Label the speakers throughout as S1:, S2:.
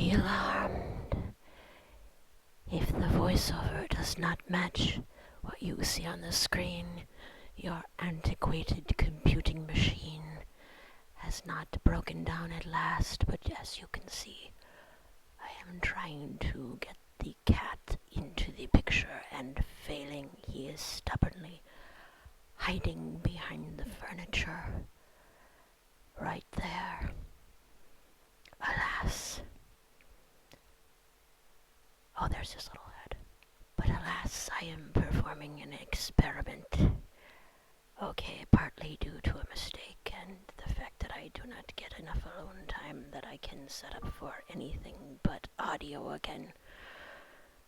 S1: be alarmed if the voiceover does not match what you see on the screen. Your antiquated computing machine has not broken down at last, but as you can see, I am trying to get the cat into the picture, and failing, he is stubbornly hiding behind the furniture. Right there. Alas. Oh, there's his little head. But alas, I am performing an experiment. Okay, partly due to a mistake and the fact that I do not get enough alone time that I can set up for anything but audio again.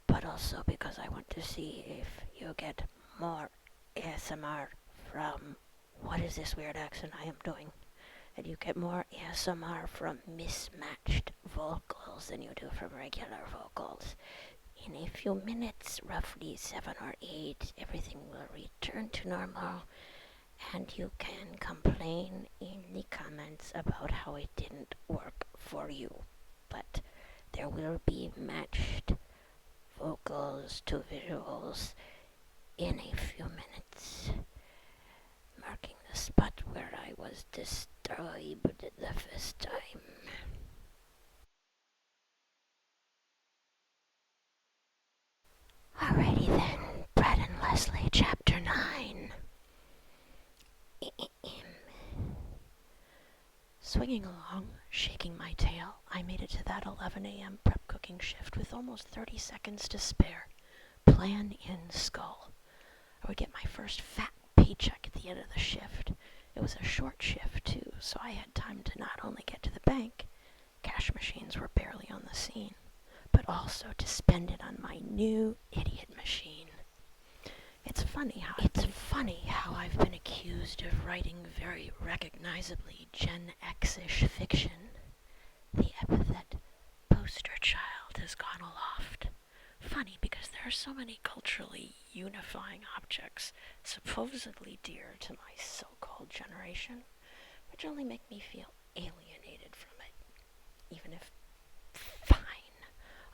S1: But also because I want to see if you get more ASMR from... What is this weird accent I am doing? And you get more ASMR from mismatched vocals than you do from regular vocals. In a few minutes, roughly 7 or 8, everything will return to normal, and you can complain in the comments about how it didn't work for you. But there will be matched vocals to visuals in a few minutes, marking the spot where I was disturbed the first time. Alrighty then, Brett and Leslie, Chapter 9. Swinging along, shaking my tail, I made it to that 11 a.m. prep cooking shift with almost 30 seconds to spare. Plan in skull. I would get my first fat paycheck at the end of the shift. It was a short shift, too, so I had time to not only get to the bank, cash machines were barely on the scene, but also to spend it on my new idiot machine. It's funny how I've been accused of writing very recognizably Gen X-ish fiction. The epithet poster child has gone aloft. Funny because there are so many culturally unifying objects supposedly dear to my so-called generation, which only make me feel alienated from it, even if, fine,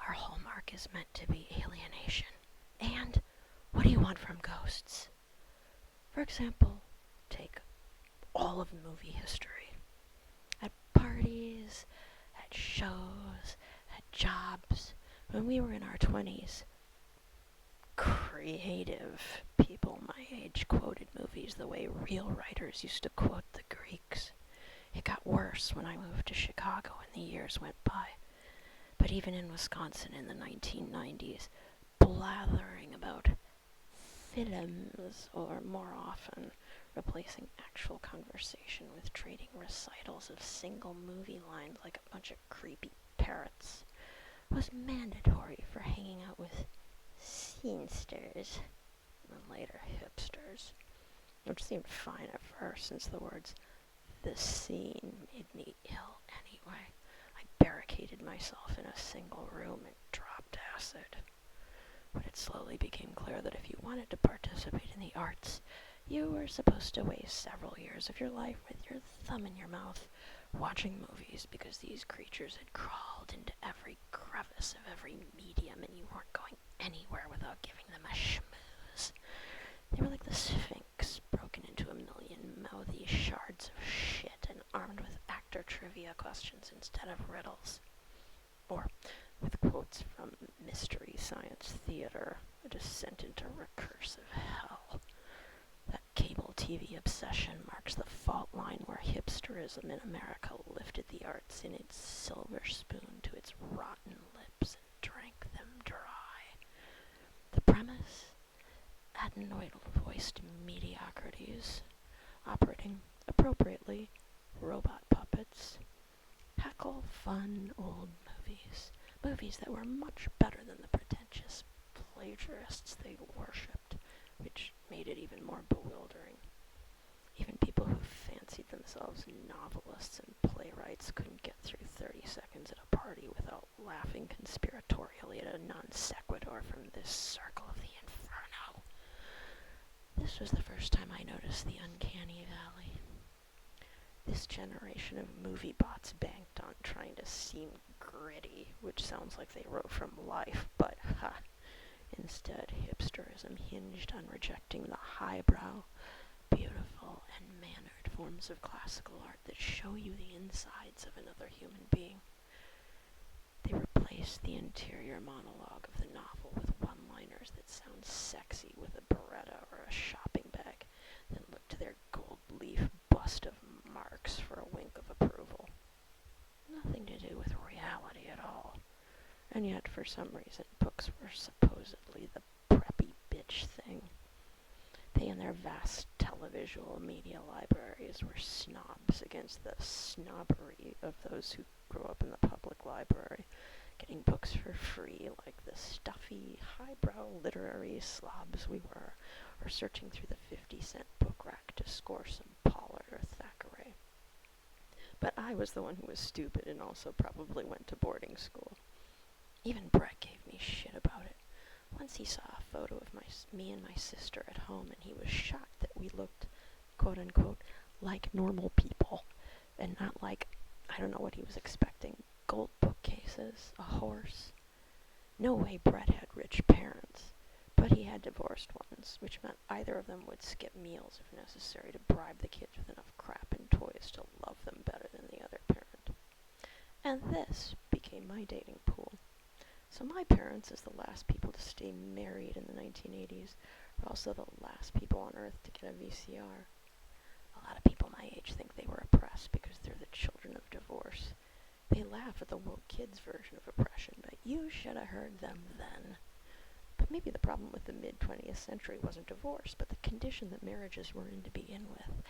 S1: our hallmark is meant to be alienation. And what do you want from ghosts? For example, take all of movie history. At parties, at shows, at jobs, when we were in our 20s, creative people my age quoted movies the way real writers used to quote the Greeks. It got worse when I moved to Chicago and the years went by. But even in Wisconsin in the 1990s, blathering about films, or more often replacing actual conversation with trading recitals of single movie lines like a bunch of creepy parrots, was mandatory for hanging out with scenesters, and later hipsters, which seemed fine at first since the words "the scene" made me ill anyway. I barricaded myself in a single room and dropped acid. But it slowly became clear that if you wanted to participate in the arts, you were supposed to waste several years of your life with your thumb in your mouth, watching movies because these creatures had crawled into every crevice of every medium and you weren't going anywhere without giving them a schmooze. They were like the Sphinx, broken into a million mouthy shards of shit and armed with actor trivia questions instead of riddles. Or with quotes from Mystery Science Theater, a descent into recursive hell. That cable TV obsession marks the fault line where hipsterism in America lifted the arts in its silver spoon to its rotten lips and drank them dry. The premise? Adenoidal-voiced mediocrities, operating appropriately robot puppets, heckle fun old movies. Movies that were much better than the pretentious plagiarists they worshipped, which made it even more bewildering. Even people who fancied themselves novelists and playwrights couldn't get through 30 seconds at a party without laughing conspiratorially at a non sequitur from this circle of the inferno. This was the first time I noticed the uncanny valley. This generation of movie bots banked bent on trying to seem gritty, which sounds like they wrote from life, but instead, hipsterism hinged on rejecting the highbrow, beautiful, and mannered forms of classical art that show you the insides of another human being. They replaced the interior monologue of the novel with one-liners that sound sexy with a Beretta or a shopping bag, then look to their gold leaf bust of Marx for a wink of approval. Nothing to do with reality at all. And yet, for some reason, books were supposedly the preppy bitch thing. They and their vast televisual media libraries were snobs against the snobbery of those who grew up in the public library, getting books for free like the stuffy, highbrow literary slobs we were, or searching through the 50-cent book rack to score some Pollard or Thackeray. But I was the one who was stupid and also probably went to boarding school. Even Brett gave me shit about it. Once he saw a photo of me and my sister at home, and he was shocked that we looked, quote-unquote, like normal people, and not like, I don't know what he was expecting, gold bookcases, a horse. No way Brett had rich parents, but he had divorced ones, which meant either of them would skip meals if necessary to bribe the kids with enough crap and toys to love them better than the other parent. And this became my dating pool. So my parents, as the last people to stay married in the 1980s, were also the last people on Earth to get a VCR. A lot of people my age think they were oppressed because they're the children of divorce. They laugh at the woke kids' version of oppression, but you should have heard them then. But maybe the problem with the mid-20th century wasn't divorce, but the condition that marriages were in to begin with.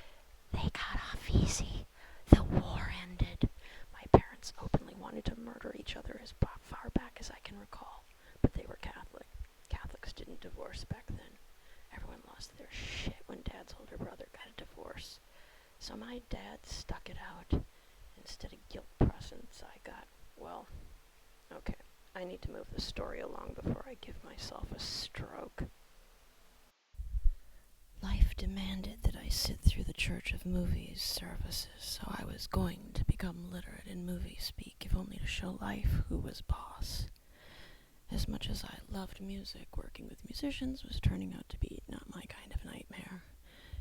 S1: They got off easy. The war ended. My parents openly wanted to murder each other as far back as I can recall, but they were Catholic. Catholics didn't divorce back then. Everyone lost their shit when Dad's older brother got a divorce. So my dad stuck it out. Instead of guilt presents, I got, well, okay, I need to move the story along before I give myself a stroke. Life demanded that I sit through the Church of Movies services, so I was going to become literate in movie speak, if only to show life who was boss. As much as I loved music, working with musicians was turning out to be not my kind of nightmare.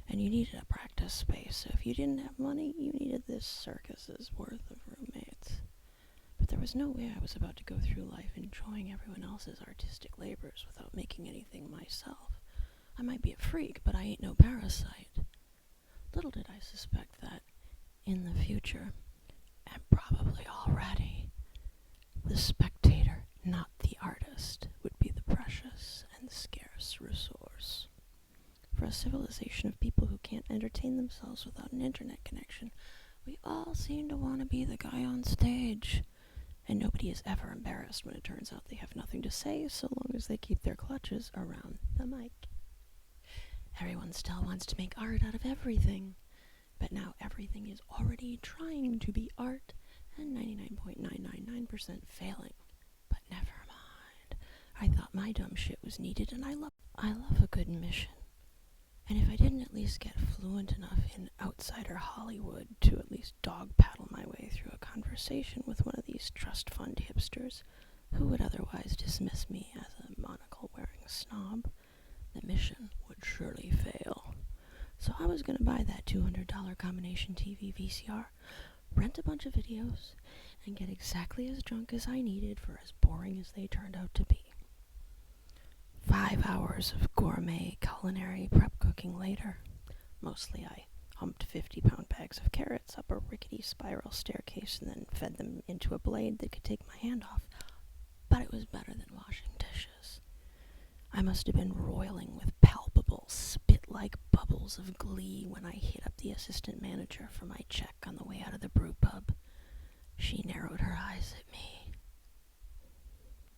S1: And you needed a practice space, so if you didn't have money, you needed this circus's worth of roommates. But there was no way I was about to go through life enjoying everyone else's artistic labors without making anything myself. I might be a freak, but I ain't no parasite. Little did I suspect that, in the future, and probably already, the spectator, not the artist, would be the precious and scarce resource. For a civilization of people who can't entertain themselves without an internet connection, we all seem to want to be the guy on stage. And nobody is ever embarrassed when it turns out they have nothing to say, so long as they keep their clutches around the mic. Everyone still wants to make art out of everything, but now everything is already trying to be art, and 99.999% failing. But never mind. I thought my dumb shit was needed, and I love a good mission. And if I didn't at least get fluent enough in outsider Hollywood to at least dog paddle my way through a conversation with one of these trust fund hipsters who would otherwise dismiss me as a monocle-wearing snob, the mission would surely fail. So I was going to buy that $200 combination TV VCR, rent a bunch of videos, and get exactly as drunk as I needed for as boring as they turned out to be. 5 hours of gourmet culinary prep cooking later. Mostly I humped 50-pound bags of carrots up a rickety spiral staircase and then fed them into a blade that could take my hand off. But it was better than washing dishes. I must have been roiling with palpable, spit-like bubbles of glee when I hit up the assistant manager for my check on the way out of the brew pub. She narrowed her eyes at me.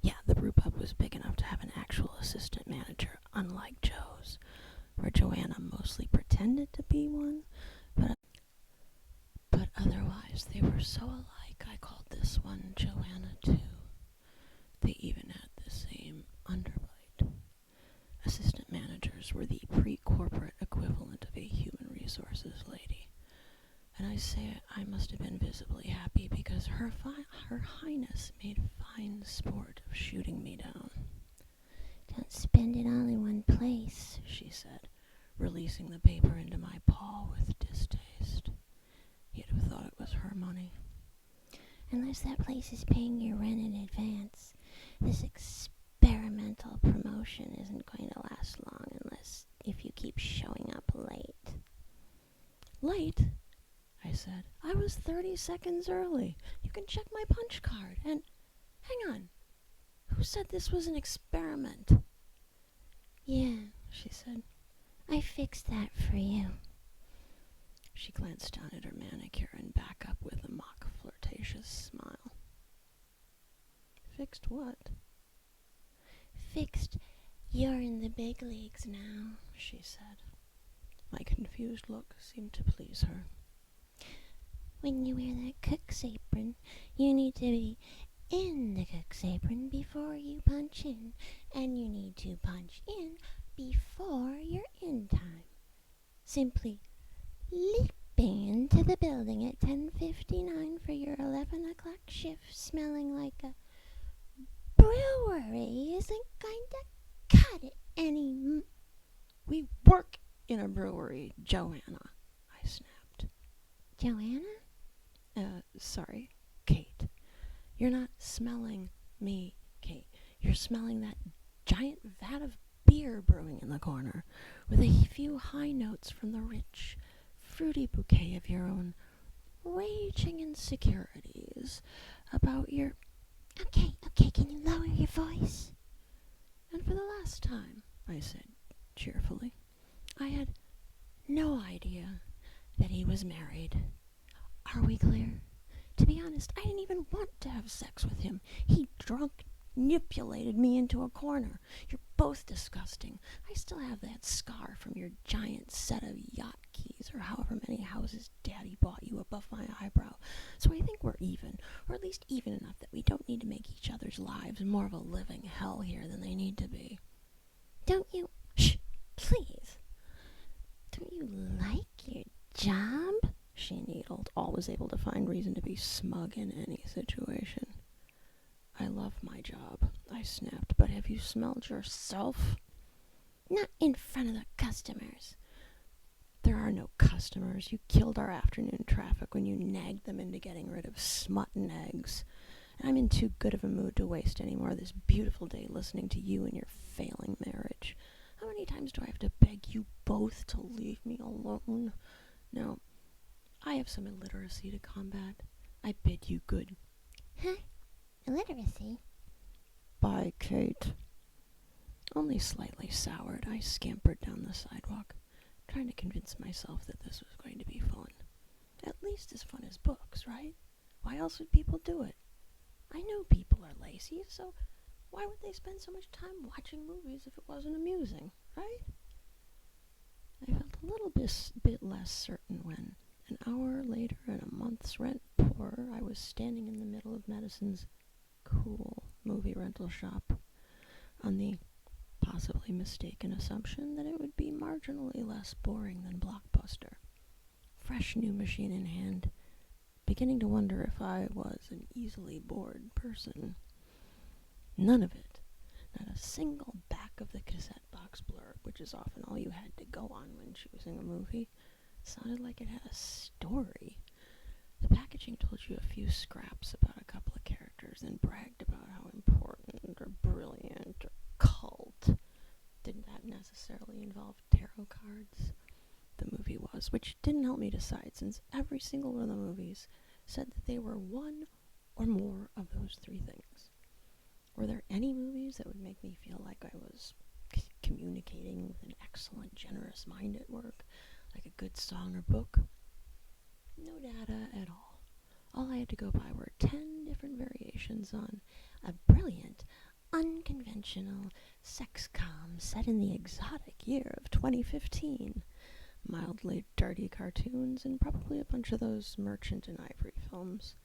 S1: Yeah, the brew pub was big enough to have an actual assistant manager, unlike Joe's, where Joanna mostly pretended to be one, but otherwise they were so alike I called this one Joanna too. They even had the same underbite. Assistant managers were the pre-corporate equivalent of a human resources lady, and I say I must have been visibly happy because because her highness made fine sport of shooting me down.
S2: Don't spend it all in one place,
S1: she said, releasing the paper into my paw with distaste. You'd have thought it was her money.
S2: Unless that place is paying your rent in advance. This experimental promotion isn't going to last long unless if you keep showing up late.
S1: Late? I said. I was 30 seconds early. You can check my punch card. And, hang on, who said this was an experiment?
S2: Yeah,
S1: she said.
S2: I fixed that for you.
S1: She glanced down at her manicure and back up with a mock flirtatious smile. Fixed what?
S2: Fixed. You're in the big leagues now,
S1: she said. My confused look seemed to please her.
S2: When you wear that cook's apron, you need to be in the cook's apron before you punch in, and you need to punch in before you're in time. Simply leaping into the building at 10:59 for your 11 o'clock shift smelling like a brewery isn't going to cut it any.
S1: We work in a brewery, Joanna, I snapped.
S2: Joanna?
S1: Sorry, Kate. You're not smelling me, Kate. You're smelling that giant vat of beer brewing in the corner, with a few high notes from the rich, fruity bouquet of your own raging insecurities about your...
S2: Okay, can you lower your voice?
S1: And for the last time, I said cheerfully, I had no idea that he was married. Are we clear? To be honest, I didn't even want to have sex with him. He drunk manipulated me into a corner. You're both disgusting. I still have that scar from your giant set of yacht keys or however many houses Daddy bought you above my eyebrow. So I think we're even, or at least even enough that we don't need to make each other's lives more of a living hell here than they need to be.
S2: Don't you...
S1: Shh, please.
S2: Don't you like your job?
S1: She needled, always able to find reason to be smug in any situation. I love my job, I snapped, but have you smelled yourself?
S2: Not in front of the customers.
S1: There are no customers. You killed our afternoon traffic when you nagged them into getting rid of smut and eggs. And I'm in too good of a mood to waste any more of this beautiful day listening to you and your failing marriage. How many times do I have to beg you both to leave me alone? Now, I have some illiteracy to combat. I bid you good.
S2: Huh? Illiteracy?
S1: Bye, Kate. Only slightly soured, I scampered down the sidewalk, trying to convince myself that this was going to be fun. At least as fun as books, right? Why else would people do it? I know people are lazy, so why would they spend so much time watching movies if it wasn't amusing, right? I felt a little bit less certain when, an hour later and a month's rent poorer, I was standing in the middle of Medicine's cool movie rental shop on the possibly mistaken assumption that it would be marginally less boring than Blockbuster. Fresh new machine in hand, beginning to wonder if I was an easily bored person. None of it. Not a single back of the cassette box blurb, which is often all you had to go on when choosing a movie, sounded like it had a story. The packaging told you a few scraps about a couple of characters and bragged about how important or brilliant or cult. Didn't that necessarily involve tarot cards? The movie was, which didn't help me decide, since every single one of the movies said that they were one or more of those three things. Were there any movies that would make me feel like I was communicating with an excellent, generous mind at work, like a good song or book? No data at all. All I had to go by were 10 different variations on a brilliant, unconventional sex-com set in the exotic year of 2015. Mildly dirty cartoons and probably a bunch of those Merchant and Ivory films.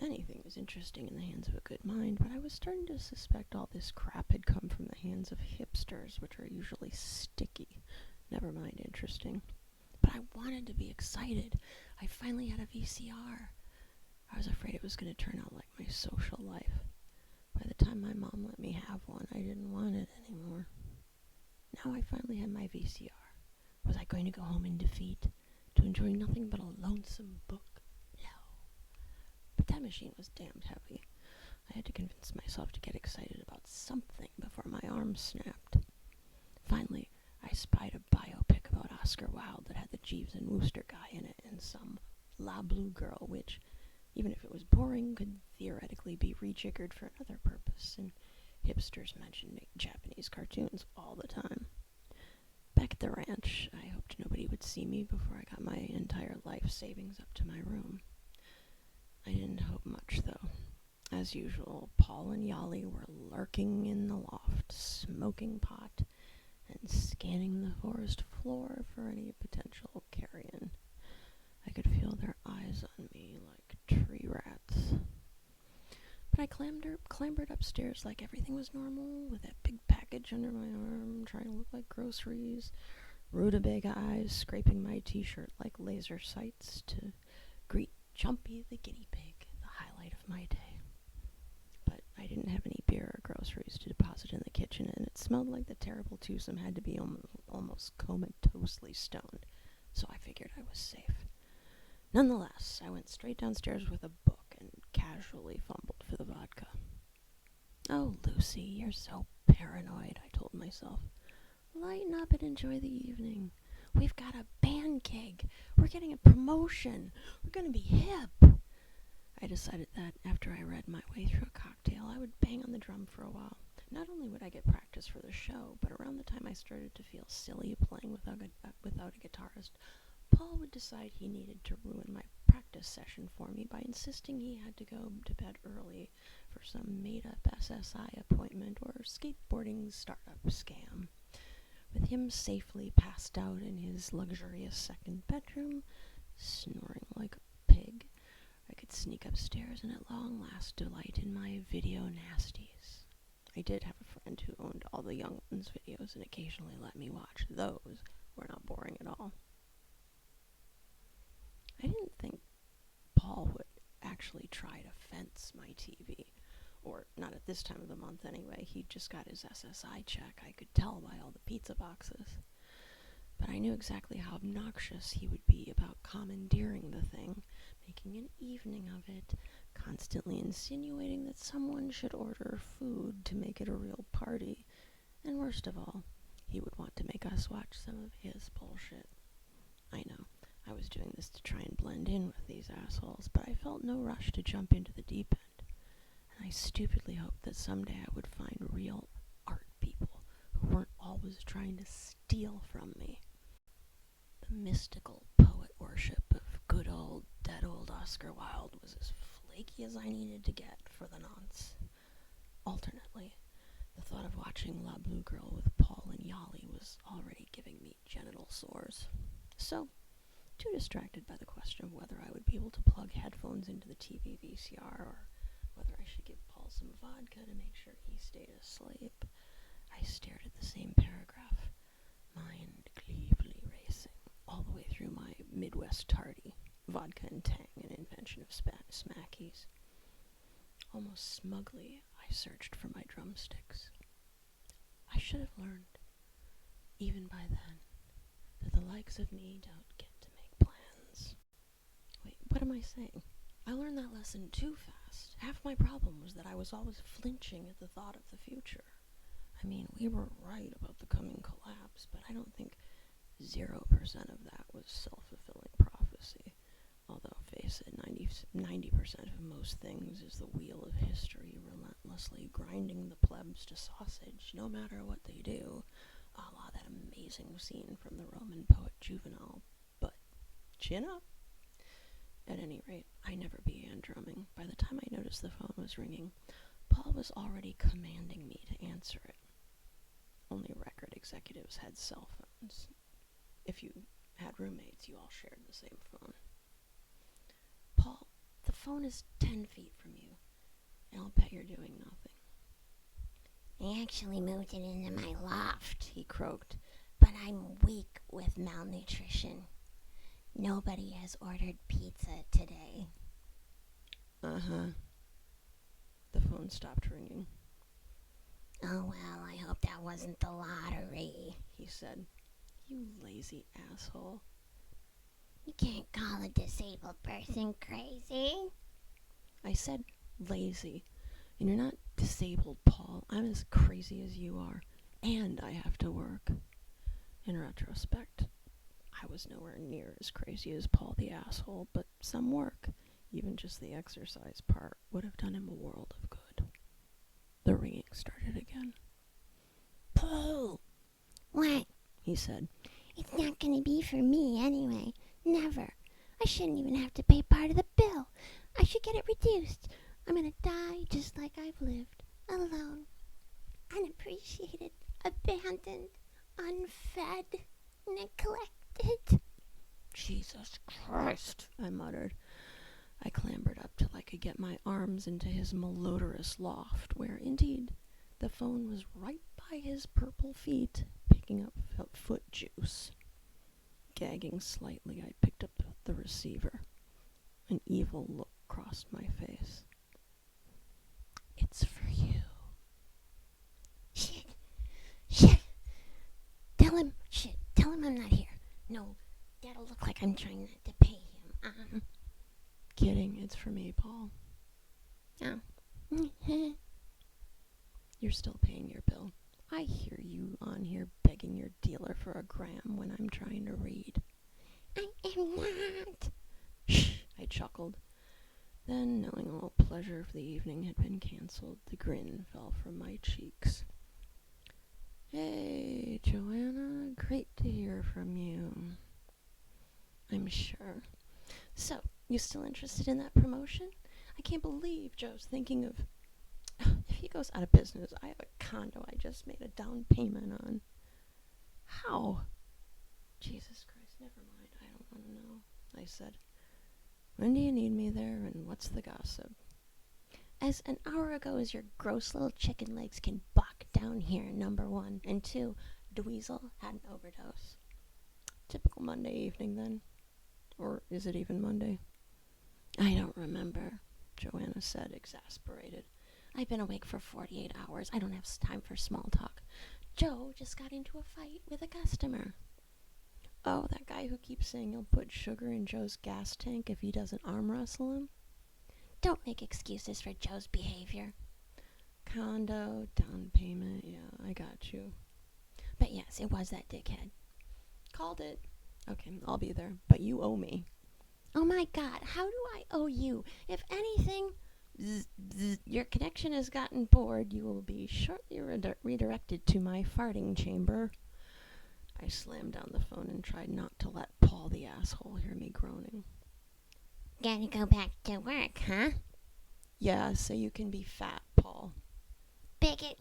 S1: Anything was interesting in the hands of a good mind, but I was starting to suspect all this crap had come from the hands of hipsters, which are usually sticky, never mind interesting. But I wanted to be excited. I finally had a VCR. I was afraid it was going to turn out like my social life. By the time my mom let me have one, I didn't want it anymore. Now I finally had my VCR. Was I going to go home in defeat, to enjoy nothing but a lonesome book? No. But that machine was damned heavy. I had to convince myself to get excited about something before my arm snapped. Finally, I spied a biopic about Oscar Wilde that had the Jeeves and Wooster guy in it and some La Blue girl, which, even if it was boring, could theoretically be rejiggered for another purpose, and hipsters mentioned Japanese cartoons all the time. Back at the ranch, I hoped nobody would see me before I got my entire life savings up to my room. I didn't hope much, though. As usual, Paul and Yali were lurking in the loft, smoking pot, and scanning the forest floor for any potential carrion. I could feel their eyes on me like tree rats. But I clambered upstairs like everything was normal, with that big package under my arm, trying to look like groceries, rutabaga eyes scraping my t-shirt like laser sights to greet Jumpy the guinea pig, the highlight of my day. But I didn't have any beer or groceries to deposit in the kitchen, and it smelled like the terrible twosome had to be almost comatosely stoned, so I figured I was safe. Nonetheless, I went straight downstairs with a book and casually fumbled for the vodka. Oh, Lucy, you're so paranoid, I told myself. Lighten up and enjoy the evening. We've got a band gig. We're getting a promotion. We're going to be hip. I decided that after I read my way through a cocktail, I would bang on the drum for a while. Not only would I get practice for the show, but around the time I started to feel silly playing without a guitarist, Paul would decide he needed to ruin my practice session for me by insisting he had to go to bed early for some made-up SSI appointment or skateboarding startup scam. With him safely passed out in his luxurious second bedroom, snoring like a pig, I could sneak upstairs and at long last delight in my video nasties. I did have a friend who owned all the Young Ones videos and occasionally let me watch. Those were not boring at all. I didn't think Paul would actually try to fence my TV. Or not at this time of the month anyway. He just got his SSI check. I could tell by all the pizza boxes. But I knew exactly how obnoxious he would be about commandeering the thing, making an evening of it, constantly insinuating that someone should order food to make it a real party. And worst of all, he would want to make us watch some of his bullshit. I know, I was doing this to try and blend in with these assholes, but I felt no rush to jump into the deep end. And I stupidly hoped that someday I would find real art people who weren't always trying to steal from me. The mystical poet worship of dead old Oscar Wilde was as flaky as I needed to get for the nonce. Alternately, the thought of watching La Blue Girl with Paul and Yali was already giving me genital sores. So, too distracted by the question of whether I would be able to plug headphones into the TV VCR or whether I should give Paul some vodka to make sure he stayed asleep, I stared at the same paragraph, mind gleefully racing, all the way through my Midwest tardy, vodka and tang, an invention of Smackies. Almost smugly, I searched for my drumsticks. I should have learned, even by then, that the likes of me don't get to make plans. Wait, what am I saying? I learned that lesson too fast. Half my problem was that I was always flinching at the thought of the future. I mean, we were right about the coming collapse, but I don't think 0% of that was self-fulfilling prophecy. Although, face it, 90% of most things is the wheel of history relentlessly grinding the plebs to sausage, no matter what they do, a la that amazing scene from the Roman poet Juvenal. But chin up. At any rate, I never began drumming. By the time I noticed the phone was ringing, Paul was already commanding me to answer it. Only record executives had cell phones. If you had roommates, you all shared the same phone. Paul, the phone is 10 feet from you, and I'll bet you're doing nothing.
S2: I actually moved it into my loft, he croaked, but I'm weak with malnutrition. Nobody has ordered pizza today.
S1: Uh-huh. The phone stopped ringing.
S2: Oh, well, I hope that wasn't the lottery,
S1: he said. You lazy asshole.
S2: You can't call a disabled person crazy.
S1: I said lazy. And you're not disabled, Paul. I'm as crazy as you are. And I have to work. In retrospect, I was nowhere near as crazy as Paul the asshole, but some work, even just the exercise part, would have done him a world of good. The ringing started again. Paul!
S2: What?
S1: He said.
S2: It's not going to be for me anyway. Never. I shouldn't even have to pay part of the bill. I should get it reduced. I'm going to die just like I've lived. Alone. Unappreciated. Abandoned. Unfed. Neglected.
S1: Jesus Christ, I muttered. I clambered up till I could get my arms into his malodorous loft, where, indeed, the phone was right by his purple feet, picking up foot juice. Gagging slightly, I picked up the receiver. An evil look crossed my face. It's for you.
S2: Shit. Tell him I'm not here. No, that'll look like I'm trying not to pay him.
S1: Kidding, it's for me, Paul.
S2: Oh.
S1: You're still paying your bill. I hear you on here begging your dealer for a gram when I'm trying to read.
S2: I am not.
S1: Shh, I chuckled. Then, knowing all pleasure for the evening had been cancelled, the grin fell from my cheeks. Hey, Joanna, great to hear from you. I'm sure. So, you still interested in that promotion? I can't believe Joe's thinking of... If he goes out of business, I have a condo I just made a down payment on. How? Jesus Christ, never mind. I don't want to know, I said. When do you need me there, and what's the gossip? As an hour ago as your gross little chicken legs can buck down here, number one. And two, Dweezil had an overdose. Typical Monday evening, then. Or is it even Monday? I don't remember, Joanna said, exasperated. I've been awake for 48 hours. I don't have time for small talk. Joe just got into a fight with a customer. Oh, that guy who keeps saying he'll put sugar in Joe's gas tank if he doesn't arm wrestle him?
S2: Don't make excuses for Joe's behavior.
S1: Condo, down payment, yeah, I got you.
S2: But yes, it was that dickhead.
S1: Called it. Okay, I'll be there, but you owe me.
S2: Oh my God, how do I owe you? If anything...
S1: Your connection has gotten bored. You will be shortly redirected to my farting chamber. I slammed down the phone and tried not to let Paul the asshole hear me groaning.
S2: Gotta go back to work, huh?
S1: Yeah, so you can be fat, Paul.
S2: Bigot.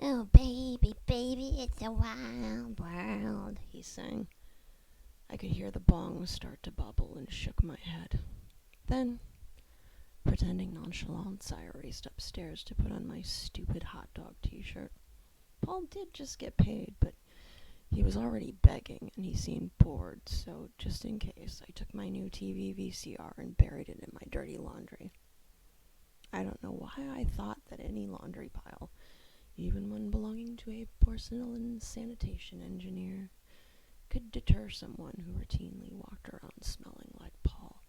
S2: Oh, baby, baby, it's a wild world,
S1: he sang. I could hear the bongs start to bubble and shook my head. Then, pretending nonchalance, I raced upstairs to put on my stupid hot dog t-shirt. Paul did just get paid, but he was already begging, and he seemed bored, so just in case, I took my new TV VCR and buried it in my dirty laundry. I don't know why I thought that any laundry pile, even one belonging to a porcelain sanitation engineer, could deter someone who routinely walked around smelling like Paul.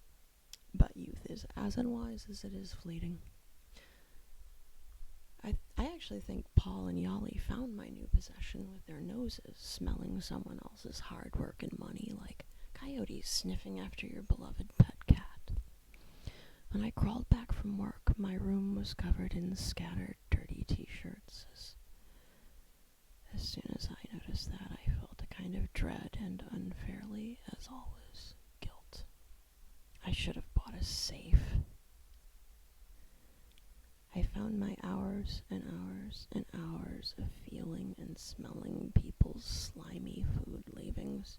S1: But youth is as unwise as it is fleeting. I actually think Paul and Yali found my new possession with their noses smelling someone else's hard work and money, like coyotes sniffing after your beloved pet cat. When I crawled back from work, my room was covered in scattered, dirty t-shirts. As soon as I noticed that, I felt a kind of dread and, unfairly, as always, guilt. I should have bought a safe. I found my hours and hours and hours of feeling and smelling people's slimy food leavings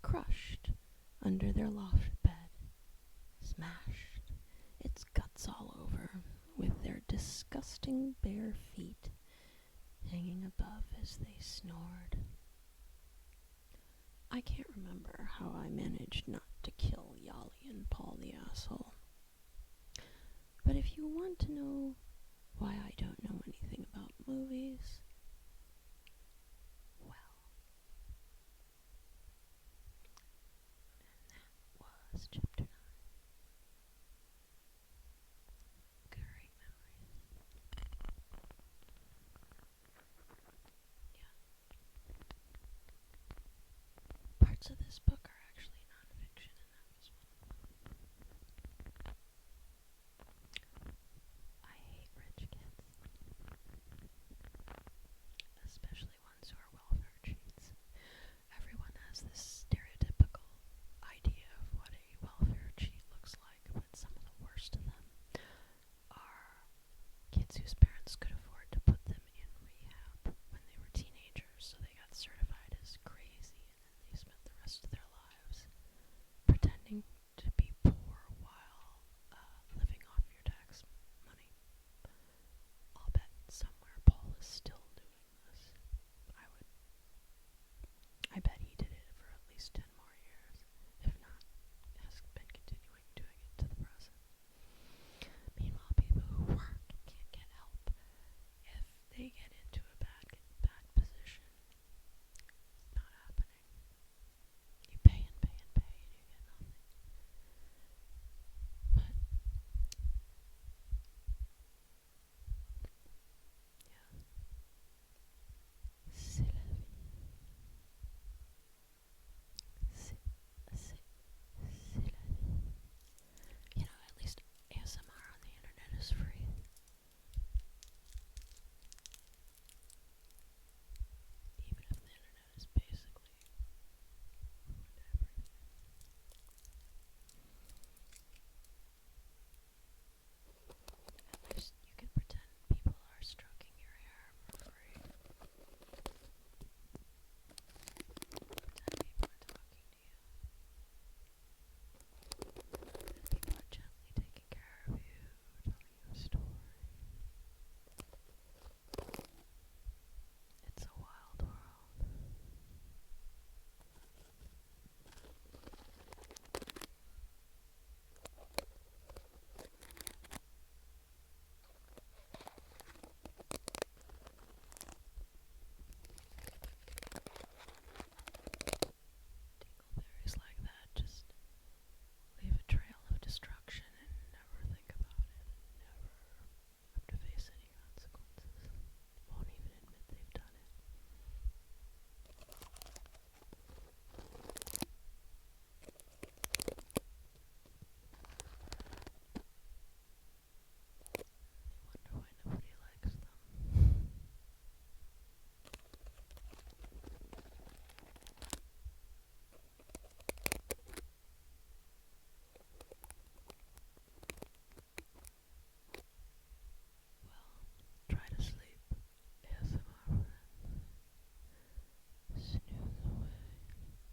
S1: crushed under their loft bed, smashed, its guts all over, with their disgusting bare feet hanging above as they snored. I can't remember how I managed not to kill Yali and Paul the asshole. if you want to know why I don't know anything about movies, well, was chapter 9. Great memories. Yeah. Parts of this book